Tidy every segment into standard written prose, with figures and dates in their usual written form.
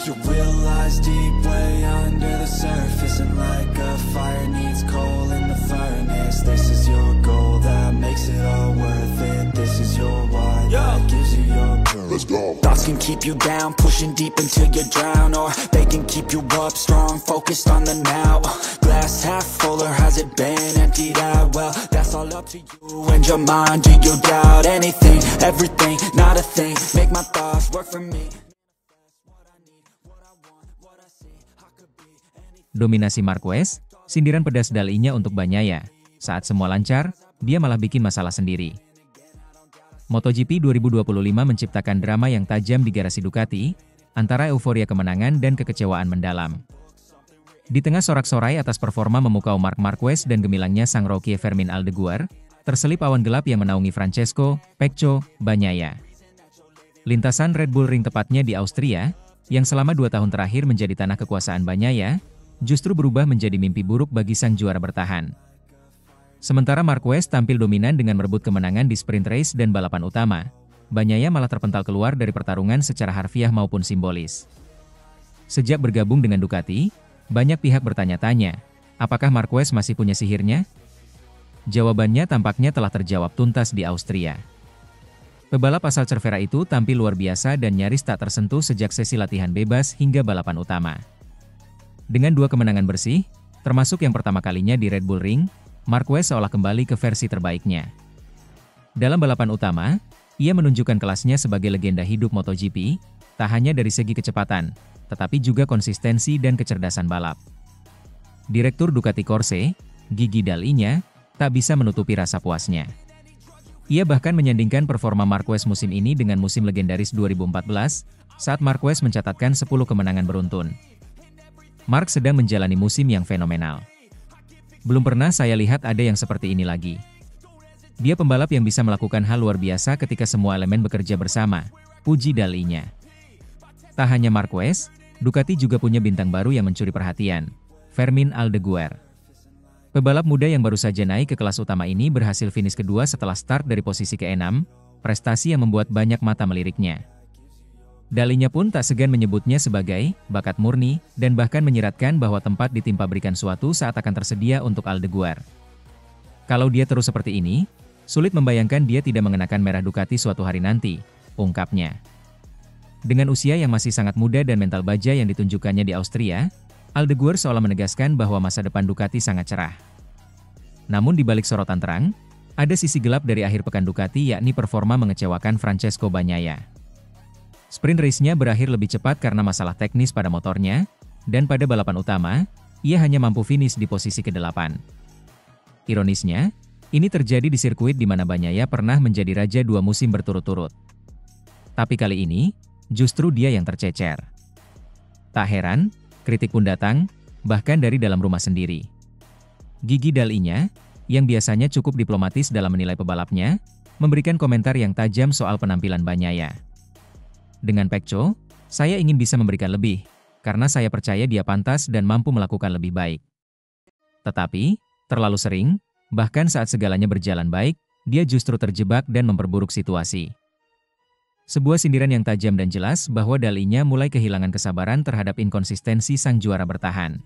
You realize deep way under the surface, and like a fire needs coal in the furnace, this is your goal that makes it all worth it. This is your why that gives you your purpose. Let's go. Thoughts can keep you down, pushing deep until you drown, or they can keep you up strong, focused on the now. Glass half full, or has it been emptied out? Well, that's all up to you and your mind. Do you doubt anything, everything, not a thing? Make my thoughts work for me. Dominasi Marquez, sindiran pedas Dalinya untuk Bagnaia. Saat semua lancar, dia malah bikin masalah sendiri. MotoGP 2025 menciptakan drama yang tajam di garasi Ducati, antara euforia kemenangan dan kekecewaan mendalam. Di tengah sorak-sorai atas performa memukau Marc Marquez dan gemilangnya sang rookie Fermin Aldeguer, terselip awan gelap yang menaungi Francesco Pecco Bagnaia. Lintasan Red Bull Ring, tepatnya di Austria, yang selama 2 tahun terakhir menjadi tanah kekuasaan Bagnaia, justru berubah menjadi mimpi buruk bagi sang juara bertahan. Sementara Marquez tampil dominan dengan merebut kemenangan di sprint race dan balapan utama, Bagnaia malah terpental keluar dari pertarungan secara harfiah maupun simbolis. Sejak bergabung dengan Ducati, banyak pihak bertanya-tanya, apakah Marquez masih punya sihirnya? Jawabannya tampaknya telah terjawab tuntas di Austria. Pebalap asal Cervera itu tampil luar biasa dan nyaris tak tersentuh sejak sesi latihan bebas hingga balapan utama. Dengan 2 kemenangan bersih, termasuk yang pertama kalinya di Red Bull Ring, Marquez seolah kembali ke versi terbaiknya. Dalam balapan utama, ia menunjukkan kelasnya sebagai legenda hidup MotoGP, tak hanya dari segi kecepatan, tetapi juga konsistensi dan kecerdasan balap. Direktur Ducati Corse, Gigi Dall'Igna, tak bisa menutupi rasa puasnya. Ia bahkan menyandingkan performa Marquez musim ini dengan musim legendaris 2014, saat Marquez mencatatkan 10 kemenangan beruntun. Marc sedang menjalani musim yang fenomenal. Belum pernah saya lihat ada yang seperti ini lagi. Dia pembalap yang bisa melakukan hal luar biasa ketika semua elemen bekerja bersama, puji Dall'Igna. Tak hanya Marquez, Ducati juga punya bintang baru yang mencuri perhatian, Fermin Aldeguer. Pebalap muda yang baru saja naik ke kelas utama ini berhasil finish kedua setelah start dari posisi ke-6, prestasi yang membuat banyak mata meliriknya. Dall'Igna pun tak segan menyebutnya sebagai bakat murni, dan bahkan menyiratkan bahwa tempat di tim pabrikan suatu saat akan tersedia untuk Aldeguer. Kalau dia terus seperti ini, sulit membayangkan dia tidak mengenakan merah Ducati suatu hari nanti, ungkapnya. Dengan usia yang masih sangat muda dan mental baja yang ditunjukkannya di Austria, Aldeguer seolah menegaskan bahwa masa depan Ducati sangat cerah. Namun di balik sorotan terang, ada sisi gelap dari akhir pekan Ducati, yakni performa mengecewakan Francesco Bagnaia. Sprint race-nya berakhir lebih cepat karena masalah teknis pada motornya, dan pada balapan utama, ia hanya mampu finish di posisi ke-8. Ironisnya, ini terjadi di sirkuit di mana Bagnaia pernah menjadi raja 2 musim berturut-turut. Tapi kali ini, justru dia yang tercecer. Tak heran, kritik pun datang, bahkan dari dalam rumah sendiri. Gigi Dall'Igna, yang biasanya cukup diplomatis dalam menilai pebalapnya, memberikan komentar yang tajam soal penampilan Bagnaia. Dengan Pecco, saya ingin bisa memberikan lebih, karena saya percaya dia pantas dan mampu melakukan lebih baik. Tetapi, terlalu sering, bahkan saat segalanya berjalan baik, dia justru terjebak dan memperburuk situasi. Sebuah sindiran yang tajam dan jelas bahwa Dall'Igna mulai kehilangan kesabaran terhadap inkonsistensi sang juara bertahan.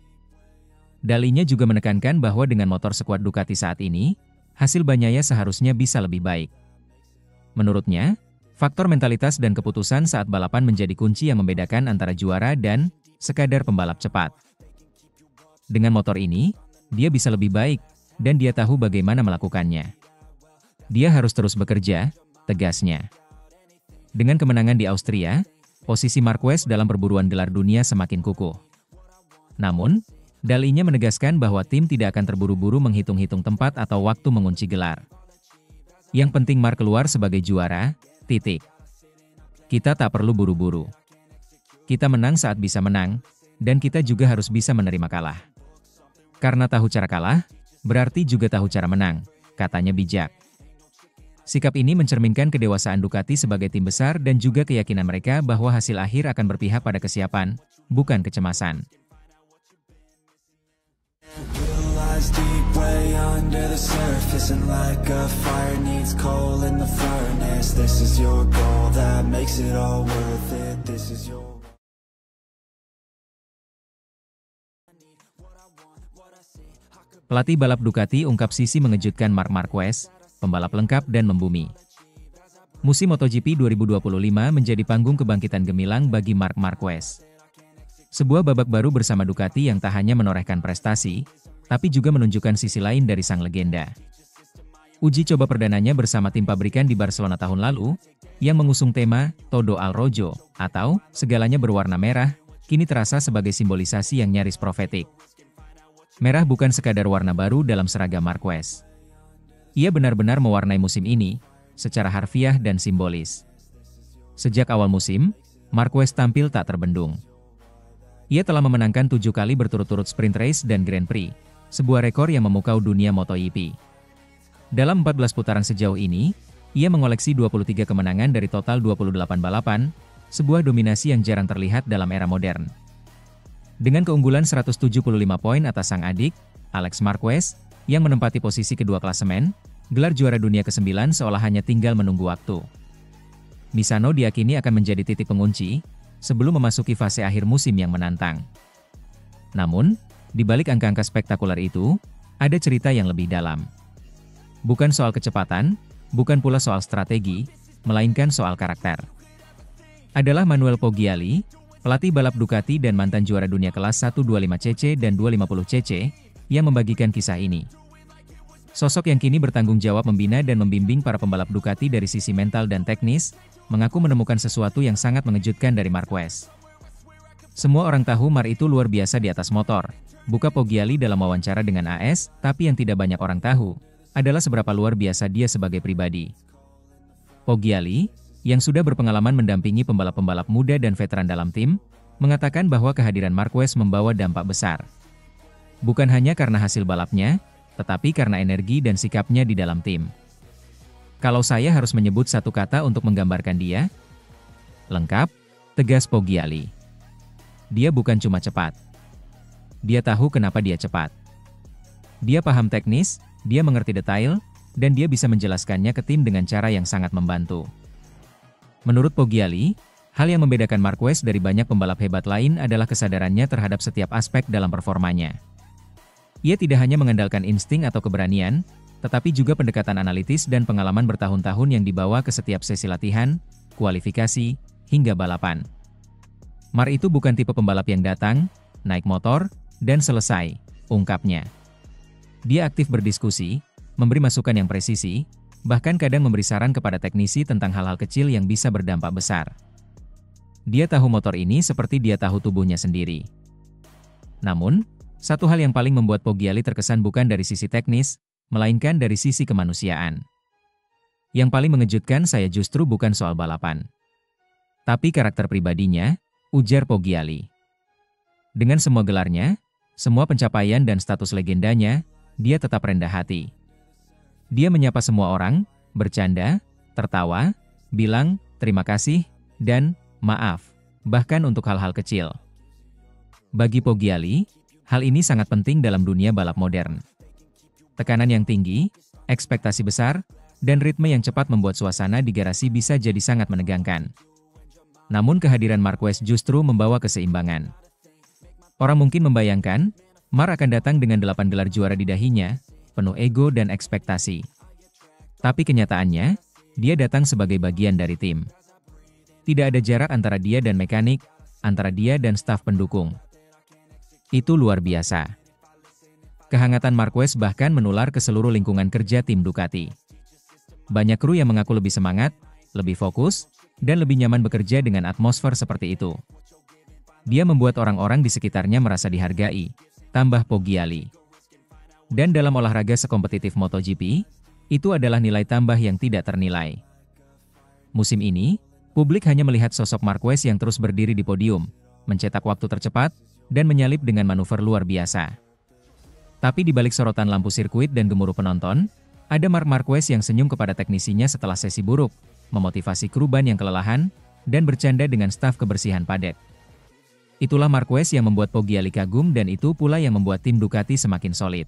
Dall'Igna juga menekankan bahwa dengan motor sekuat Ducati saat ini, hasil Bagnaia seharusnya bisa lebih baik. Menurutnya, faktor mentalitas dan keputusan saat balapan menjadi kunci yang membedakan antara juara dan sekadar pembalap cepat. Dengan motor ini, dia bisa lebih baik, dan dia tahu bagaimana melakukannya. Dia harus terus bekerja, tegasnya. Dengan kemenangan di Austria, posisi Marquez dalam perburuan gelar dunia semakin kukuh. Namun, Dall'Igna menegaskan bahwa tim tidak akan terburu-buru menghitung-hitung tempat atau waktu mengunci gelar. Yang penting Marc keluar sebagai juara, titik. Kita tak perlu buru-buru. Kita menang saat bisa menang, dan kita juga harus bisa menerima kalah. Karena tahu cara kalah, berarti juga tahu cara menang, katanya bijak. Sikap ini mencerminkan kedewasaan Ducati sebagai tim besar dan juga keyakinan mereka bahwa hasil akhir akan berpihak pada kesiapan, bukan kecemasan. Deep way under the surface, and like a fire needs coal in the furnace, this is your goal that makes it all worth it. This is your Pelatih balap Ducati ungkap sisi mengejutkan Marc Marquez, pembalap lengkap dan membumi. Musim MotoGP 2025 menjadi panggung kebangkitan gemilang bagi Marc Marquez. Sebuah babak baru bersama Ducati yang tak hanya menorehkan prestasi, tapi juga menunjukkan sisi lain dari sang legenda. Uji coba perdananya bersama tim pabrikan di Barcelona tahun lalu, yang mengusung tema Todo al Rojo, atau segalanya berwarna merah, kini terasa sebagai simbolisasi yang nyaris profetik. Merah bukan sekadar warna baru dalam seragam Marquez. Ia benar-benar mewarnai musim ini, secara harfiah dan simbolis. Sejak awal musim, Marquez tampil tak terbendung. Ia telah memenangkan 7 kali berturut-turut sprint race dan Grand Prix, sebuah rekor yang memukau dunia MotoGP. Dalam 14 putaran sejauh ini, ia mengoleksi 23 kemenangan dari total 28 balapan, sebuah dominasi yang jarang terlihat dalam era modern. Dengan keunggulan 175 poin atas sang adik, Alex Marquez, yang menempati posisi kedua klasemen, gelar juara dunia ke-9 seolah hanya tinggal menunggu waktu. Misano diyakini akan menjadi titik pengunci, sebelum memasuki fase akhir musim yang menantang. Namun, di balik angka-angka spektakuler itu, ada cerita yang lebih dalam. Bukan soal kecepatan, bukan pula soal strategi, melainkan soal karakter. Adalah Manuel Poggiali, pelatih balap Ducati dan mantan juara dunia kelas 125cc dan 250cc, yang membagikan kisah ini. Sosok yang kini bertanggung jawab membina dan membimbing para pembalap Ducati dari sisi mental dan teknis, mengaku menemukan sesuatu yang sangat mengejutkan dari Marquez. Semua orang tahu Mar itu luar biasa di atas motor, buka Poggiali dalam wawancara dengan AS, tapi yang tidak banyak orang tahu, adalah seberapa luar biasa dia sebagai pribadi. Poggiali, yang sudah berpengalaman mendampingi pembalap-pembalap muda dan veteran dalam tim, mengatakan bahwa kehadiran Marquez membawa dampak besar. Bukan hanya karena hasil balapnya, tetapi karena energi dan sikapnya di dalam tim. Kalau saya harus menyebut satu kata untuk menggambarkan dia, lengkap, tegas Poggiali. Dia bukan cuma cepat. Dia tahu kenapa dia cepat. Dia paham teknis, dia mengerti detail, dan dia bisa menjelaskannya ke tim dengan cara yang sangat membantu. Menurut Poggiali, hal yang membedakan Marquez dari banyak pembalap hebat lain adalah kesadarannya terhadap setiap aspek dalam performanya. Ia tidak hanya mengandalkan insting atau keberanian, tetapi juga pendekatan analitis dan pengalaman bertahun-tahun yang dibawa ke setiap sesi latihan, kualifikasi, hingga balapan. Mar itu bukan tipe pembalap yang datang, naik motor, dan selesai, ungkapnya. Dia aktif berdiskusi, memberi masukan yang presisi, bahkan kadang memberi saran kepada teknisi tentang hal-hal kecil yang bisa berdampak besar. Dia tahu motor ini seperti dia tahu tubuhnya sendiri. Namun, satu hal yang paling membuat Poggiali terkesan bukan dari sisi teknis, melainkan dari sisi kemanusiaan. Yang paling mengejutkan saya justru bukan soal balapan, tapi karakter pribadinya, ujar Poggiali. Dengan semua gelarnya, semua pencapaian dan status legendanya, dia tetap rendah hati. Dia menyapa semua orang, bercanda, tertawa, bilang, terima kasih, dan maaf, bahkan untuk hal-hal kecil. Bagi Poggiali, hal ini sangat penting dalam dunia balap modern. Tekanan yang tinggi, ekspektasi besar, dan ritme yang cepat membuat suasana di garasi bisa jadi sangat menegangkan. Namun kehadiran Marquez justru membawa keseimbangan. Orang mungkin membayangkan, Mar akan datang dengan 8 gelar juara di dahinya, penuh ego dan ekspektasi. Tapi kenyataannya, dia datang sebagai bagian dari tim. Tidak ada jarak antara dia dan mekanik, antara dia dan staf pendukung. Itu luar biasa. Kehangatan Marquez bahkan menular ke seluruh lingkungan kerja tim Ducati. Banyak kru yang mengaku lebih semangat, lebih fokus, dan lebih nyaman bekerja dengan atmosfer seperti itu. Dia membuat orang-orang di sekitarnya merasa dihargai, tambah Poggiali. Dan dalam olahraga sekompetitif MotoGP, itu adalah nilai tambah yang tidak ternilai. Musim ini, publik hanya melihat sosok Marquez yang terus berdiri di podium, mencetak waktu tercepat, dan menyalip dengan manuver luar biasa. Tapi di balik sorotan lampu sirkuit dan gemuruh penonton, ada Marc Marquez yang senyum kepada teknisinya setelah sesi buruk, memotivasi kru ban yang kelelahan, dan bercanda dengan staf kebersihan padet. Itulah Marquez yang membuat Poggiali kagum dan itu pula yang membuat tim Ducati semakin solid.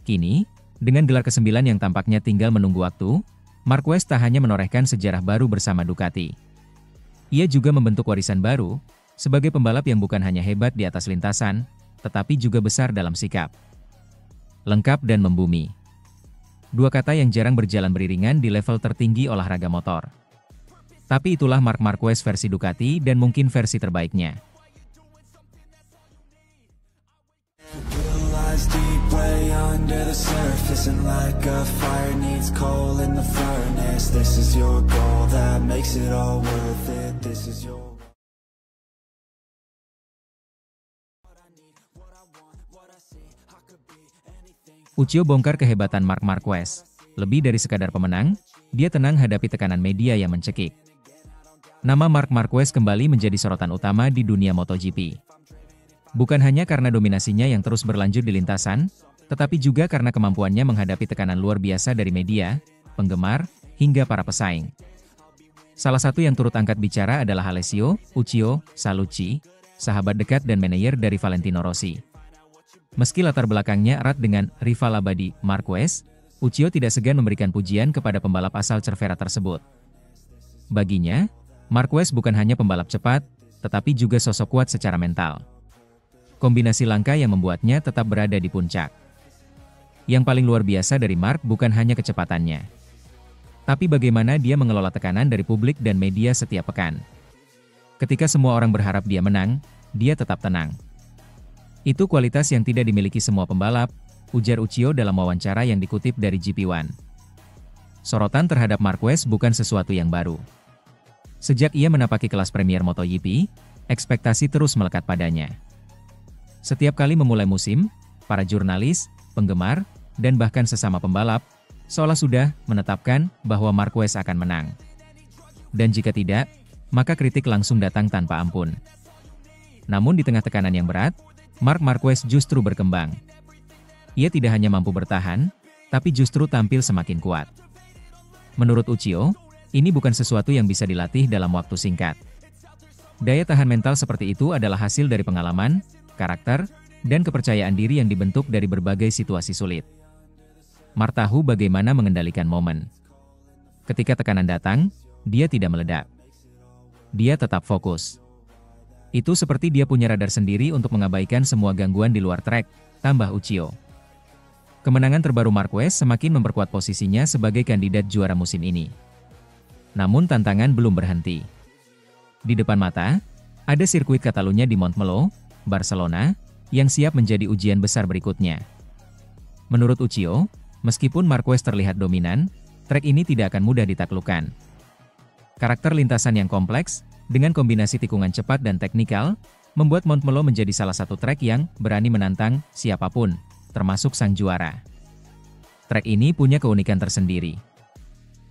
Kini, dengan gelar ke-9 yang tampaknya tinggal menunggu waktu, Marquez tak hanya menorehkan sejarah baru bersama Ducati. Ia juga membentuk warisan baru, sebagai pembalap yang bukan hanya hebat di atas lintasan, tetapi juga besar dalam sikap. lengkap dan membumi. Dua kata yang jarang berjalan beriringan di level tertinggi olahraga motor. Tapi itulah Marc Marquez versi Ducati dan mungkin versi terbaiknya. Deep way under the surface, and like a fire needs coal in the furnace. This is your goal that makes it all worth it. This is your Uchiho bongkar kehebatan Marc Marquez. Lebih dari sekadar pemenang, dia tenang hadapi tekanan media yang mencekik. Nama Marc Marquez kembali menjadi sorotan utama di dunia MotoGP. Bukan hanya karena dominasinya yang terus berlanjut di lintasan, tetapi juga karena kemampuannya menghadapi tekanan luar biasa dari media, penggemar, hingga para pesaing. Salah satu yang turut angkat bicara adalah Alessio Uchiho Salucci, sahabat dekat dan manajer dari Valentino Rossi. Meski latar belakangnya erat dengan rival abadi Marquez, Uchiho tidak segan memberikan pujian kepada pembalap asal Cervera tersebut. Baginya, Marquez bukan hanya pembalap cepat, tetapi juga sosok kuat secara mental. Kombinasi langka yang membuatnya tetap berada di puncak. Yang paling luar biasa dari Marc bukan hanya kecepatannya, tapi bagaimana dia mengelola tekanan dari publik dan media setiap pekan. Ketika semua orang berharap dia menang, dia tetap tenang. Itu kualitas yang tidak dimiliki semua pembalap, ujar Uchiho dalam wawancara yang dikutip dari GP1. Sorotan terhadap Marquez bukan sesuatu yang baru. Sejak ia menapaki kelas Premier MotoGP, ekspektasi terus melekat padanya. Setiap kali memulai musim, para jurnalis, penggemar, dan bahkan sesama pembalap, seolah sudah menetapkan bahwa Marquez akan menang. Dan jika tidak, maka kritik langsung datang tanpa ampun. Namun di tengah tekanan yang berat, Marc Marquez justru berkembang. Ia tidak hanya mampu bertahan, tapi justru tampil semakin kuat. Menurut Uchiho, ini bukan sesuatu yang bisa dilatih dalam waktu singkat. Daya tahan mental seperti itu adalah hasil dari pengalaman, karakter, dan kepercayaan diri yang dibentuk dari berbagai situasi sulit. Marc tahu bagaimana mengendalikan momen. Ketika tekanan datang, dia tidak meledak. Dia tetap fokus. Itu seperti dia punya radar sendiri untuk mengabaikan semua gangguan di luar trek, tambah Uchiho. Kemenangan terbaru Marquez semakin memperkuat posisinya sebagai kandidat juara musim ini. Namun tantangan belum berhenti. Di depan mata, ada sirkuit Catalunya di Montmeló, Barcelona, yang siap menjadi ujian besar berikutnya. Menurut Uchiho, meskipun Marquez terlihat dominan, trek ini tidak akan mudah ditaklukkan. Karakter lintasan yang kompleks, dengan kombinasi tikungan cepat dan teknikal, membuat Montmeló menjadi salah satu trek yang berani menantang siapapun, termasuk sang juara. Trek ini punya keunikan tersendiri.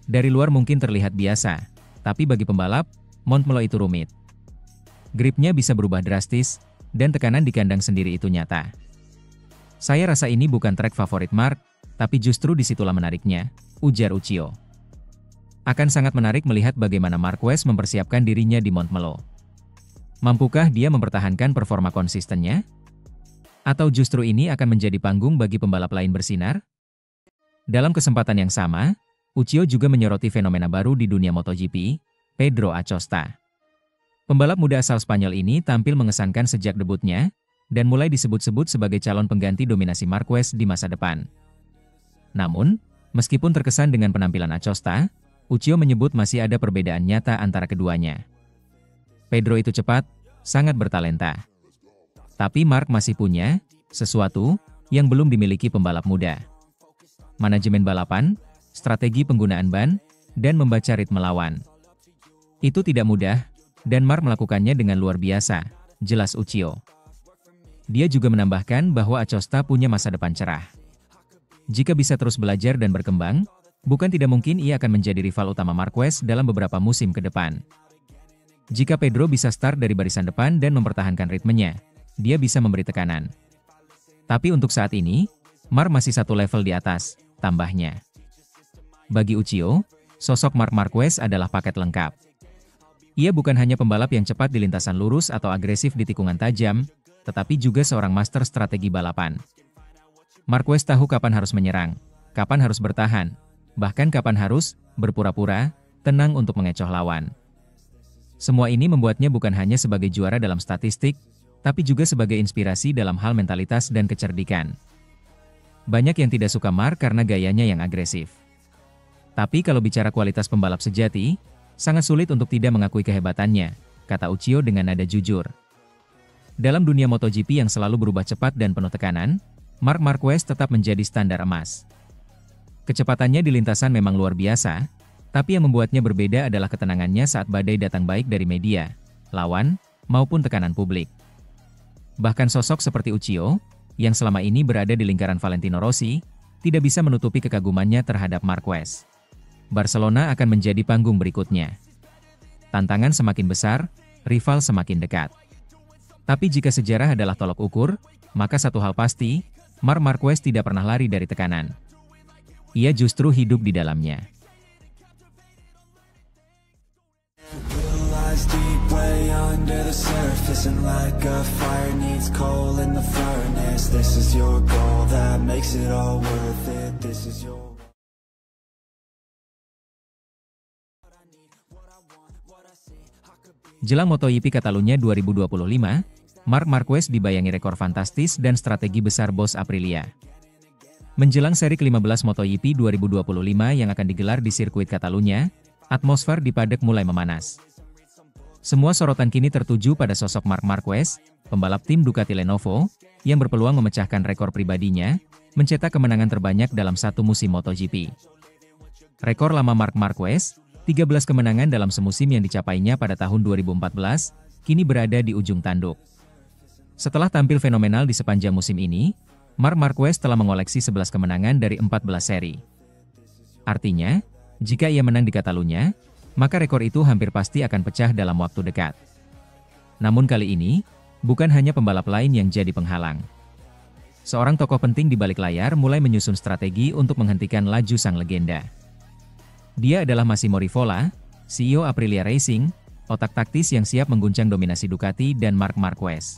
Dari luar mungkin terlihat biasa, tapi bagi pembalap, Montmeló itu rumit. Gripnya bisa berubah drastis, dan tekanan di kandang sendiri itu nyata. Saya rasa ini bukan trek favorit Marc, tapi justru disitulah menariknya, ujar Uchiho. Akan sangat menarik melihat bagaimana Marquez mempersiapkan dirinya di Montmeló. Mampukah dia mempertahankan performa konsistennya? Atau justru ini akan menjadi panggung bagi pembalap lain bersinar? Dalam kesempatan yang sama, Uchiho juga menyoroti fenomena baru di dunia MotoGP, Pedro Acosta. Pembalap muda asal Spanyol ini tampil mengesankan sejak debutnya, dan mulai disebut-sebut sebagai calon pengganti dominasi Marquez di masa depan. Namun, meskipun terkesan dengan penampilan Acosta, Uchiho menyebut masih ada perbedaan nyata antara keduanya. Pedro itu cepat, sangat bertalenta. Tapi Marc masih punya sesuatu yang belum dimiliki pembalap muda. Manajemen balapan, strategi penggunaan ban, dan membaca ritme lawan. Itu tidak mudah, dan Marc melakukannya dengan luar biasa, jelas Uchiho. Dia juga menambahkan bahwa Acosta punya masa depan cerah. Jika bisa terus belajar dan berkembang, bukan tidak mungkin ia akan menjadi rival utama Marquez dalam beberapa musim ke depan. Jika Pedro bisa start dari barisan depan dan mempertahankan ritmenya, dia bisa memberi tekanan. Tapi untuk saat ini, Marc masih satu level di atas, tambahnya. Bagi Uchiho, sosok Marc Marquez adalah paket lengkap. Ia bukan hanya pembalap yang cepat di lintasan lurus atau agresif di tikungan tajam, tetapi juga seorang master strategi balapan. Marquez tahu kapan harus menyerang, kapan harus bertahan, bahkan kapan harus berpura-pura tenang untuk mengecoh lawan. Semua ini membuatnya bukan hanya sebagai juara dalam statistik, tapi juga sebagai inspirasi dalam hal mentalitas dan kecerdikan. Banyak yang tidak suka Mark karena gayanya yang agresif. Tapi kalau bicara kualitas pembalap sejati, sangat sulit untuk tidak mengakui kehebatannya, kata Uchiho dengan nada jujur. Dalam dunia MotoGP yang selalu berubah cepat dan penuh tekanan, Marc Marquez tetap menjadi standar emas. Kecepatannya di lintasan memang luar biasa, tapi yang membuatnya berbeda adalah ketenangannya saat badai datang baik dari media, lawan, maupun tekanan publik. Bahkan sosok seperti Uchiho, yang selama ini berada di lingkaran Valentino Rossi, tidak bisa menutupi kekagumannya terhadap Marquez. Barcelona akan menjadi panggung berikutnya. Tantangan semakin besar, rival semakin dekat. Tapi jika sejarah adalah tolok ukur, maka satu hal pasti, Marc Marquez tidak pernah lari dari tekanan. Ia justru hidup di dalamnya. Deep way under the surface, and like a fire needs coal in the furnace. This is your goal that makes it all worth it. This is your Jelang MotoGP Catalunya 2025, Marc Marquez dibayangi rekor fantastis dan strategi besar bos Aprilia. Menjelang seri ke-15 MotoGP 2025 yang akan digelar di sirkuit Catalunya, atmosfer di paddock mulai memanas. Semua sorotan kini tertuju pada sosok Marc Marquez, pembalap tim Ducati Lenovo, yang berpeluang memecahkan rekor pribadinya, mencetak kemenangan terbanyak dalam satu musim MotoGP. Rekor lama Marc Marquez, 13 kemenangan dalam semusim yang dicapainya pada tahun 2014, kini berada di ujung tanduk. Setelah tampil fenomenal di sepanjang musim ini, Marc Marquez telah mengoleksi 11 kemenangan dari 14 seri. Artinya, jika ia menang di Catalunya, maka rekor itu hampir pasti akan pecah dalam waktu dekat. Namun kali ini, bukan hanya pembalap lain yang jadi penghalang. Seorang tokoh penting di balik layar mulai menyusun strategi untuk menghentikan laju sang legenda. Dia adalah Massimo Rivola, CEO Aprilia Racing, otak taktis yang siap mengguncang dominasi Ducati dan Marc Marquez.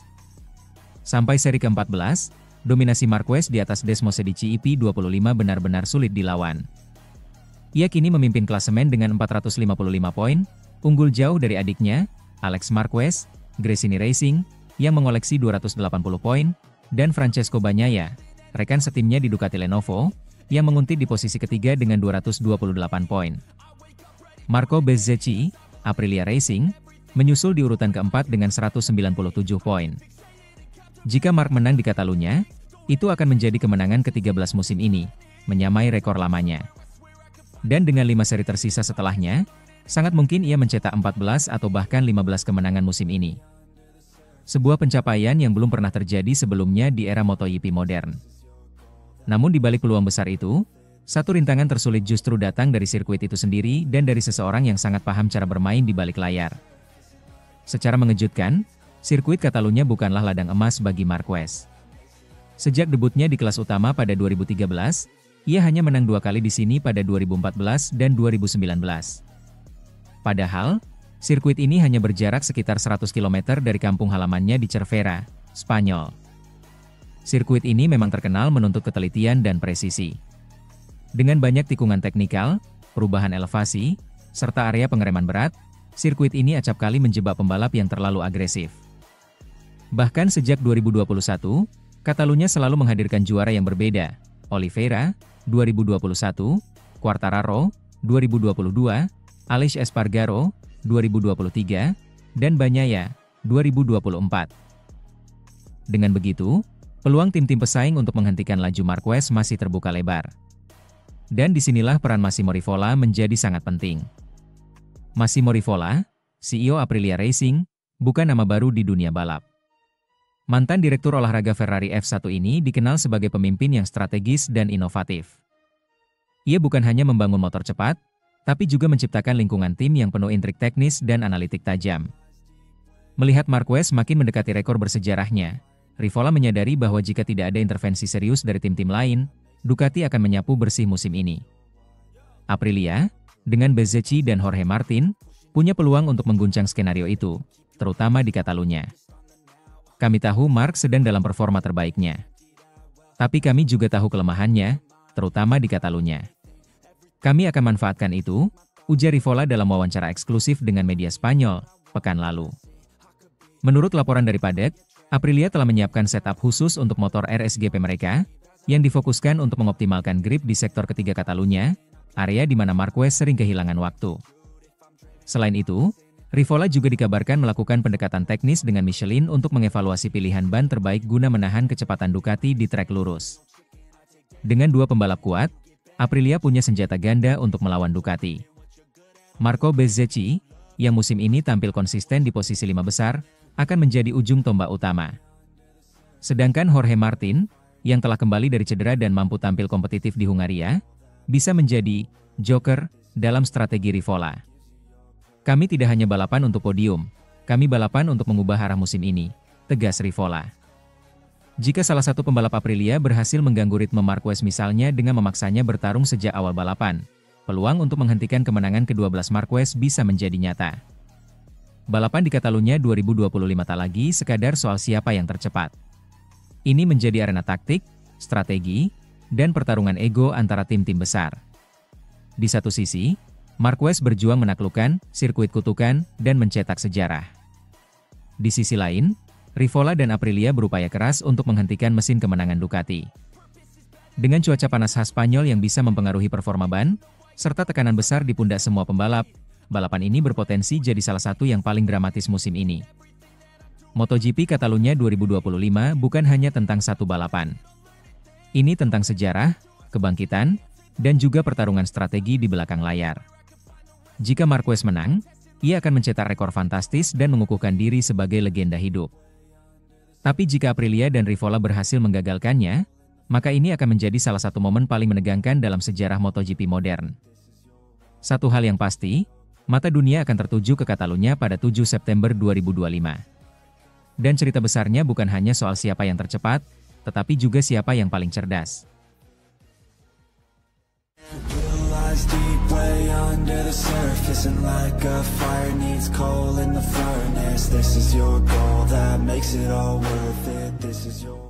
Sampai seri ke-14, dominasi Marquez di atas Desmosedici EP25 benar-benar sulit dilawan. Ia kini memimpin klasemen dengan 455 poin, unggul jauh dari adiknya, Alex Marquez, Gresini Racing, yang mengoleksi 280 poin, dan Francesco Bagnaia, rekan setimnya di Ducati Lenovo, yang menguntit di posisi ketiga dengan 228 poin. Marco Bezzecchi, Aprilia Racing, menyusul di urutan keempat dengan 197 poin. Jika Marc menang di Catalunya, itu akan menjadi kemenangan ke-13 musim ini, menyamai rekor lamanya. Dan dengan 5 seri tersisa setelahnya, sangat mungkin ia mencetak 14 atau bahkan 15 kemenangan musim ini. Sebuah pencapaian yang belum pernah terjadi sebelumnya di era MotoGP modern. Namun di balik peluang besar itu, satu rintangan tersulit justru datang dari sirkuit itu sendiri dan dari seseorang yang sangat paham cara bermain di balik layar. Secara mengejutkan, sirkuit Catalunya bukanlah ladang emas bagi Marquez. Sejak debutnya di kelas utama pada 2013, ia hanya menang 2 kali di sini pada 2014 dan 2019. Padahal, sirkuit ini hanya berjarak sekitar 100 km dari kampung halamannya di Cervera, Spanyol. Sirkuit ini memang terkenal menuntut ketelitian dan presisi. Dengan banyak tikungan teknikal, perubahan elevasi, serta area pengereman berat, sirkuit ini acap kali menjebak pembalap yang terlalu agresif. Bahkan sejak 2021, Catalunya selalu menghadirkan juara yang berbeda, Oliveira, 2021, Quartararo, 2022, Aleix Espargaro, 2023, dan Bagnaia, 2024. Dengan begitu, peluang tim-tim pesaing untuk menghentikan laju Marquez masih terbuka lebar. Dan disinilah peran Massimo Rivola menjadi sangat penting. Massimo Rivola, CEO Aprilia Racing, bukan nama baru di dunia balap. Mantan direktur olahraga Ferrari F1 ini dikenal sebagai pemimpin yang strategis dan inovatif. Ia bukan hanya membangun motor cepat, tapi juga menciptakan lingkungan tim yang penuh intrik teknis dan analitik tajam. Melihat Marquez makin mendekati rekor bersejarahnya, Rivola menyadari bahwa jika tidak ada intervensi serius dari tim-tim lain, Ducati akan menyapu bersih musim ini. Aprilia, dengan Bezzecchi dan Jorge Martin, punya peluang untuk mengguncang skenario itu, terutama di Catalunya. Kami tahu Marc sedang dalam performa terbaiknya. Tapi kami juga tahu kelemahannya, terutama di Catalunya. Kami akan manfaatkan itu, ujar Rivola dalam wawancara eksklusif dengan media Spanyol, pekan lalu. Menurut laporan dari paddock, Aprilia telah menyiapkan setup khusus untuk motor RSGP mereka, yang difokuskan untuk mengoptimalkan grip di sektor ketiga Catalunya, area di mana Marquez sering kehilangan waktu. Selain itu, Rivola juga dikabarkan melakukan pendekatan teknis dengan Michelin untuk mengevaluasi pilihan ban terbaik guna menahan kecepatan Ducati di trek lurus. Dengan dua pembalap kuat, Aprilia punya senjata ganda untuk melawan Ducati. Marco Bezzecchi, yang musim ini tampil konsisten di posisi 5 besar, akan menjadi ujung tombak utama. Sedangkan Jorge Martin, yang telah kembali dari cedera dan mampu tampil kompetitif di Hungaria, bisa menjadi joker dalam strategi Rivola. Kami tidak hanya balapan untuk podium, kami balapan untuk mengubah arah musim ini, tegas Rivola. Jika salah satu pembalap Aprilia berhasil mengganggu ritme Marquez misalnya dengan memaksanya bertarung sejak awal balapan, peluang untuk menghentikan kemenangan ke-12 Marquez bisa menjadi nyata. Balapan di Catalunya 2025 tak lagi sekadar soal siapa yang tercepat. Ini menjadi arena taktik, strategi, dan pertarungan ego antara tim-tim besar. Di satu sisi, Marquez berjuang menaklukkan sirkuit kutukan dan mencetak sejarah. Di sisi lain, Rivola dan Aprilia berupaya keras untuk menghentikan mesin kemenangan Ducati. Dengan cuaca panas khas Spanyol yang bisa mempengaruhi performa ban, serta tekanan besar di pundak semua pembalap, balapan ini berpotensi jadi salah satu yang paling dramatis musim ini. MotoGP Catalunya 2025 bukan hanya tentang satu balapan. Ini tentang sejarah, kebangkitan, dan juga pertarungan strategi di belakang layar. Jika Marquez menang, ia akan mencetak rekor fantastis dan mengukuhkan diri sebagai legenda hidup. Tapi jika Aprilia dan Rivola berhasil menggagalkannya, maka ini akan menjadi salah satu momen paling menegangkan dalam sejarah MotoGP modern. Satu hal yang pasti, mata dunia akan tertuju ke Catalunya pada 7 September 2025. Dan cerita besarnya bukan hanya soal siapa yang tercepat, tetapi juga siapa yang paling cerdas. Deep way under the surface, and like a fire needs coal in the furnace. This is your goal that makes it all worth it. This is your